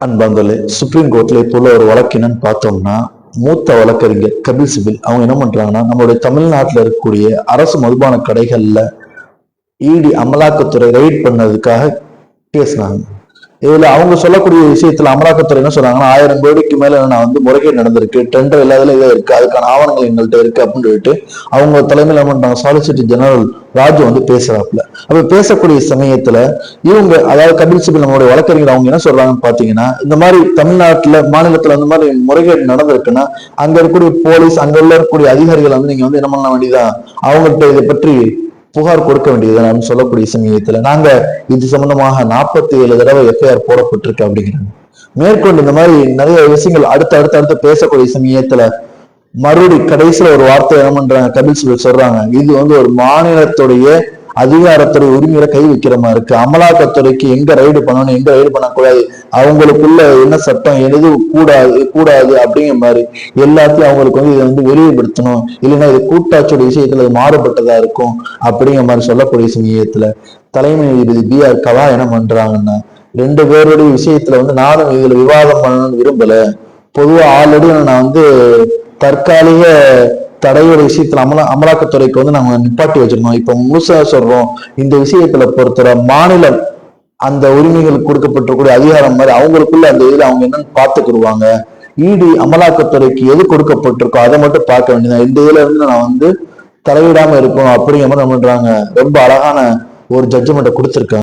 அன்பாந்தலே supreme கோர்ட்ல இப்போ உள்ள ஒரு வழக்கு என்னன்னு பார்த்தோம்னா, மூத்த வழக்கறிஞர் கபில் சிபில் அவங்க என்ன பண்றாங்கன்னா, நம்மளுடைய தமிழ்நாட்டில் இருக்கக்கூடிய அரசு மதுபான கடைகள்ல அமலாக்கத்துறை ரைட் பண்ணதுக்காக பேசினாங்க. இதுல அவங்க சொல்லக்கூடிய விஷயத்துல அமலாக்கத்துறை என்ன சொல்றாங்கன்னா, 1000 கோடிக்கு மேல நான் முறைகேடு நடந்திருக்கு, டெண்டர் இல்லாததுல இதை இருக்கு, அதுக்கான ஆவணங்கள் எங்கள்கிட்ட இருக்கு அப்படின்னு சொல்லிட்டு அவங்க தலைமையில என்ன பண்றாங்க, சாலிசிட்டர் ஜெனரல் ராஜு பேசுறாப்புல. அப்ப பேசக்கூடிய சமயத்துல இவங்க, அதாவது கபில் சிபில் நம்மளுடைய வழக்கறிஞர் அவங்க என்ன சொல்றாங்கன்னு பாத்தீங்கன்னா, இந்த மாதிரி தமிழ்நாட்டுல மாநிலத்துல அந்த மாதிரி முறைகேடு நடந்திருக்குன்னா அங்க இருக்கக்கூடிய போலீஸ், அங்க உள்ள இருக்கக்கூடிய அதிகாரிகள் நீங்க என்ன பண்ண வேண்டியதா, அவங்கள்ட்ட இதை பற்றி புகார் கொடுக்க வேண்டியது சொல்லக்கூடிய சமயத்துல நாங்க இது சம்பந்தமாக 47 தடவை எஃப்ஐஆர் போடப்பட்டிருக்கு அப்படிங்கிறாங்க. மேற்கொண்டு இந்த மாதிரி நிறைய விஷயங்கள் அடுத்து பேசக்கூடிய சமயத்துல மறுபடி கடைசியில ஒரு வார்த்தை என்ன பண்றாங்க, கபில் சிபில் சொல்றாங்க, இது ஒரு மாநிலத்துடைய அதிகாரத்துறை உரிமையில கை வைக்கிற மாதிரி இருக்கு. அமலாக்கத்துறைக்கு எங்க ரைடு பண்ணணும், எங்க ரைடு பண்ணக்கூடாது, அவங்களுக்குள்ள என்ன சட்டம் எது கூடாது அப்படிங்கிற மாதிரி எல்லாத்தையும் அவங்களுக்கு இதை வெளியப்படுத்தணும், இல்லைன்னா இது கூட்டாட்சியோட விஷயத்துல இது மாறுபட்டதா இருக்கும் அப்படிங்கிற மாதிரி சொல்லக்கூடிய சமயத்துல தலைமை நீதிபதி BR கவா என்ன பண்றாங்கன்னா, 2 பேருடைய விஷயத்துல நானும் இதுல விவாதம் பண்ணணும்னு விரும்பல. பொதுவா ஆல்ரெடி நான் தற்காலிக தடையோட விஷயத்துல அமலாக்கத்துறைக்கு நாங்க நிப்பாட்டி வச்சிருக்கோம். இப்ப முழுசா சொல்றோம், இந்த விஷயத்துல பொறுத்தவரை மாநிலம் அந்த உரிமைகளுக்கு கொடுக்கப்பட்டிருக்கூடிய அதிகாரம் மாதிரி அவங்களுக்குள்ள அந்த இதுல அவங்க என்னன்னு பாத்துக்கிடுவாங்க. அமலாக்கத்துறைக்கு எது கொடுக்கப்பட்டிருக்கோ அதை மட்டும் பார்க்க வேண்டியது. இந்த இதுல நான் தலையிடாம இருக்கணும் அப்படிங்கிற மாதிரி என்ன பண்றாங்க, ரொம்ப அழகான ஒரு ஜட்ஜ்மெண்ட்டை கொடுத்திருக்காங்க.